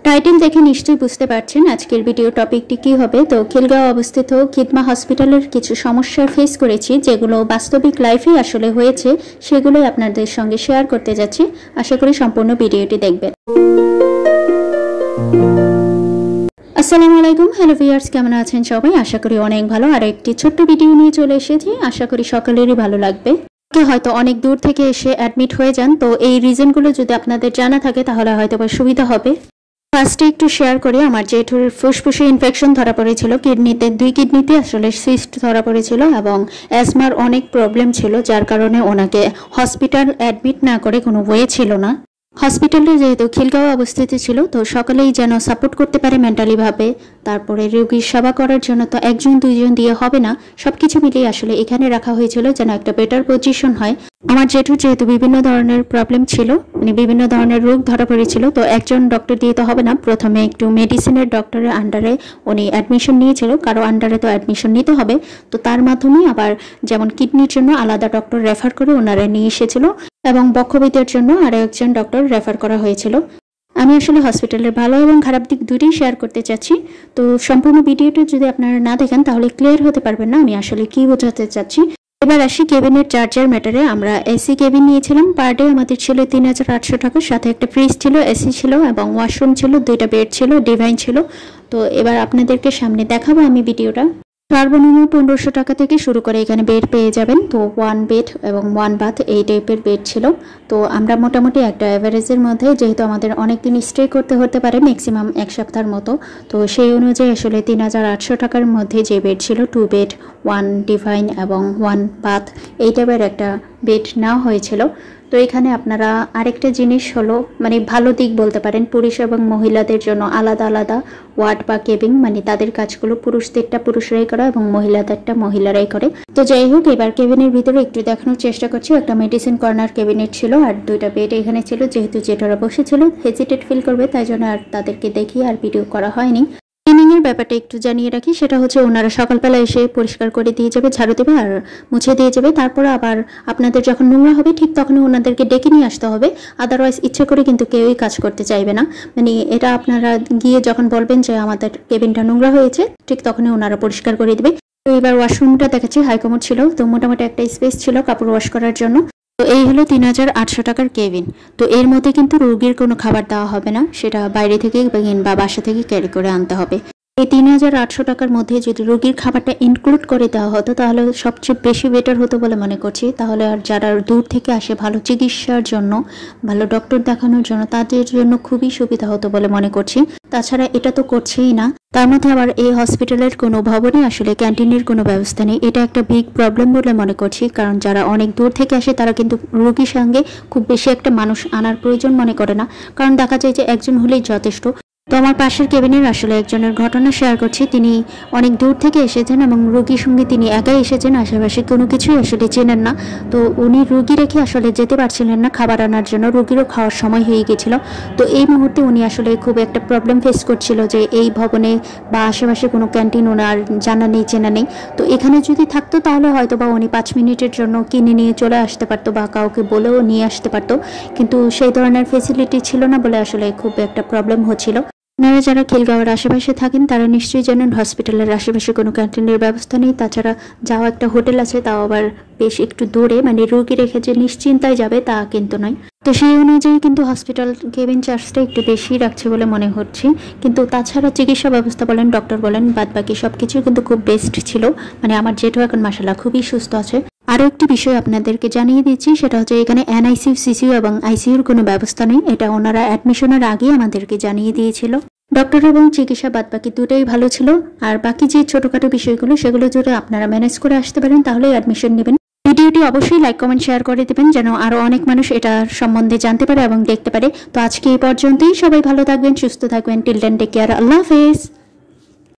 Title দেখে নিশ্চয়ই বুঝতে পারছেন আজকের ভিডিও টপিকটি কি হবে। তো খিলগাঁও অবস্থিত খিদমা হসপিটালের কিছু সমস্যা ফেস করেছি, যেগুলো বাস্তবিক লাইফে আসলে হয়েছে, সেগুলোই আপনাদের সঙ্গে শেয়ার করতে যাচ্ছি। আশা করি সম্পূর্ণ ভিডিওটি দেখবেন। আসসালামু আলাইকুম, হ্যালো ভিউয়ার্স, কেমন আছেন সবাই? আশা করি অনেক ভালো। আর একটি ছোট্ট ভিডিও নিয়ে চলে এসেছি, আশা করি সকলেরই ভালো লাগবে। হয়তো অনেক দূর থেকে এসে অ্যাডমিট হয়ে যান, তো এই রিজনগুলো যদি আপনাদের জানা থাকে তাহলে হয়তো সুবিধা হবে। ফার্স্টে একটু শেয়ার করি, আমার জেঠুর ফুসফুসে ইনফেকশন ধরা পড়েছিল, কিডনিতে 2 কিডনিতে আসলে সিস্ট ধরা পড়েছিল এবং অ্যাজমার অনেক প্রবলেম ছিল, যার কারণে ওনাকে হসপিটাল অ্যাডমিট না করে কোনো ওয়ে ছিল না। হসপিটালে যেহেতু খিলগাঁও অবস্থিত ছিল, তো সকলেই যেন সাপোর্ট করতে পারে মেন্টালি ভাবে, তারপরে রোগীর সেবা করার জন্য তো 1-2 দিয়ে হবে না, সবকিছু মিলিয়ে আসলে এখানে রাখা হয়েছিল যেন একটা বেটার পজিশন হয়। আমার জেঠুর যেহেতু বিভিন্ন ধরনের প্রবলেম ছিল, মানে বিভিন্ন ধরনের রোগ ধরা পড়েছিল, তো একজন ডক্টর দিয়ে তো হবে না, প্রথমে একটু মেডিসিনের ডক্টরের আন্ডারে উনি অ্যাডমিশন নিয়েছিল, কারো আন্ডারে তো অ্যাডমিশন নিতে হবে, তো তার মাধ্যমে আবার যেমন কিডনির জন্য আলাদা ডক্টর রেফার করে ওনারা নিয়ে এসেছিল এবং বক্ষবিদের জন্য আরও একজন ডক্টর রেফার করা হয়েছিল। আমি আসলে হসপিটালের ভালো এবং খারাপ দিক দুটোই শেয়ার করতে চাচ্ছি, তো সম্পূর্ণ ভিডিওটা যদি আপনারা না দেখেন তাহলে ক্লিয়ার হতে পারবেন না আমি আসলে কি বোঝাতে চাচ্ছি। এবার আসি কেবিনের চার্জার ম্যাটারে। আমরা এসি কেবিন নিয়েছিলাম, পার ডে আমাদের ছিল 3800 টাকা, সাথে একটা ফ্রিজ ছিল, এসি ছিল এবং ওয়াশরুম ছিল, 2টা বেড ছিল, ডিভাইন ছিল। তো এবার আপনাদেরকে সামনে দেখাবো আমি ভিডিওটা। সর্বনিম্ন 1500 টাকা থেকে শুরু করে এখানে বেড পেয়ে যাবেন, তো 1 বেড এবং 1 বাথ এই টাইপের বেড ছিল। তো আমরা মোটামুটি একটা অ্যাভারেজের মধ্যে, যেহেতু আমাদের অনেক দিন স্টে করতে হতে পারে, ম্যাক্সিমাম 1 সপ্তাহের মতো, তো সেই অনুযায়ী আসলে 3800 টাকার মধ্যে যে বেড ছিল, 2 বেড 1 ডিভাইন এবং 1 বাথ এই টাইপের একটা বেড নেওয়া হয়েছিল। তো এখানে আপনারা আরেকটা জিনিস হলো, মানে ভালো দিক বলতে পারেন, পুরুষ এবং মহিলাদের জন্য আলাদা আলাদা ওয়ার্ড বা কেবিন, মানে তাদের কাজগুলো পুরুষদেরটা পুরুষরাই করে এবং মহিলাদেরটা মহিলারাই করে। তো যাই হোক, এবার কেবিনের ভিতরে একটু দেখানোর চেষ্টা করছি। একটা মেডিসিন কর্নার কেবিনেট ছিল আর 2টা বেড এখানে ছিল, যেহেতু যেটারা বসেছিল হেজিটেট ফিল করবে, তাই জন্য আর তাদেরকে দেখিয়ে আর ভিডিও করা হয়নি। ক্লিনিংয়ের ব্যাপারটা একটু জানিয়ে রাখি, সেটা হচ্ছে ওনারা সকালবেলা এসে পরিষ্কার করে দিয়ে যাবে, ঝাড়ু দেবে আর মুছে দিয়ে যাবে, তারপর আবার আপনাদের যখন নোংরা হবে ঠিক তখনই ওনাদেরকে ডেকে নিয়ে আসতে হবে, আদারওয়াইজ ইচ্ছে করে কিন্তু কেউই কাজ করতে চাইবে না। মানে এটা আপনারা গিয়ে যখন বলবেন যে আমাদের কেবিনটা নোংরা হয়েছে, ঠিক তখনই ওনারা পরিষ্কার করে দেবে। তো এবার ওয়াশরুমটা দেখাচ্ছি, হাইকমোড ছিল, তো মোটামুটি একটা স্পেস ছিল কাপড় ওয়াশ করার জন্য। তো এই হলো 3800 টাকার কেবিন। তো এর মধ্যে কিন্তু রোগীর কোনো খাবার দেওয়া হবে না, সেটা বাইরে থেকে বা বাসা থেকে ক্যারি করে আনতে হবে। এই 3800 টাকার মধ্যে যদি রোগীর খাবারটা ইনক্লুড করে দেওয়া হতো তাহলে সবচেয়ে বেশি বেটার হতো বলে মনে করছি। তাহলে আর যারা দূর থেকে আসে ভালো চিকিৎসার জন্য, ভালো ডক্টর দেখানোর জন্য, তাদের জন্য খুবই সুবিধা হতো বলে মনে করছি। তাছাড়া এটা তো করছেই না, তার মধ্যে আবার এই হসপিটালের কোনো ভবনে আসলে ক্যান্টিনের কোনো ব্যবস্থা নেই। এটা একটা বিগ প্রবলেম বলে মনে করছি, কারণ যারা অনেক দূর থেকে আসে তারা কিন্তু রোগীর সঙ্গে খুব বেশি একটা মানুষ আনার প্রয়োজন মনে করে না, কারণ দেখা যায় যে একজন হলেই যথেষ্ট। তো আমার পাশের কেবিনের আসলে একজনের ঘটনা শেয়ার করছি। তিনি অনেক দূর থেকে এসেছেন এবং রোগীর সঙ্গে তিনি একাই এসেছেন, আশেপাশে কোনো কিছুই আসলে চেনেন না। তো উনি রোগী রেখে আসলে যেতে পারছিলেন না খাবার আনার জন্য, রোগীরও খাওয়ার সময় হয়ে গেছিল। তো এই মুহূর্তে উনি আসলে খুব একটা প্রবলেম ফেস করছিল যে এই ভবনে বা আশেপাশে কোনো ক্যান্টিন ওনার জানা নেই, চেনা নেই। তো এখানে যদি থাকতো তাহলে হয়তো বা উনি 5 মিনিটের জন্য কিনে নিয়ে চলে আসতে পারতো বা কাউকে বলেও নিয়ে আসতে পারতো, কিন্তু সেই ধরনের ফেসিলিটি ছিল না বলে আসলে খুব একটা প্রবলেম হচ্ছিল। আপনারা যারা খিলগাঁওয়ের আশেপাশে থাকেন তারা নিশ্চয়ই জানেন হসপিটালের আশেপাশে কোনো ক্যান্টিনের ব্যবস্থা নেই। তাছাড়া যাওয়া একটা হোটেল আছে, তাও আবার বেশ একটু দূরে, মানে রোগী রেখে যে নিশ্চিন্তায় যাবে তা কিন্তু নয়। তো সেই অনুযায়ী কিন্তু হসপিটাল কেবিন চার্জটা একটু বেশি রাখছে বলে মনে হচ্ছে, কিন্তু তাছাড়া চিকিৎসা ব্যবস্থা বলেন, ডক্টর বলেন, বাদ বাকি সব কিছুই কিন্তু খুব বেস্ট ছিল। মানে আমার জেঠু এখন মাশাআল্লাহ খুবই সুস্থ আছে। আরও একটি বিষয় আপনাদেরকে জানিয়ে দিচ্ছি, সেটা হচ্ছে এখানে এনআইসিইউ, সিসিইউ এবং আইসিইউর কোনো ব্যবস্থা নেই। এটা ওনারা অ্যাডমিশনের আগেই আমাদেরকে জানিয়ে দিয়েছিল। ডক্টর এবং চিকিৎসা বাদ বাকি দুটোই ভালো ছিল, আর বাকি যে ছোটোখাটো বিষয়গুলো সেগুলো যদি আপনারা ম্যানেজ করে আসতে পারেন তাহলে অ্যাডমিশন নেবেন। ভিডিওটি অবশ্যই লাইক কমেন্ট শেয়ার করে দেবেন যেন আরও অনেক মানুষ এটা সম্বন্ধে জানতে পারে এবং দেখতে পারে। তো আজকে এই পর্যন্তই, সবাই ভালো থাকবেন, সুস্থ থাকবেন, টিল দেন টেক কেয়ার, আল্লাহ হাফেজ।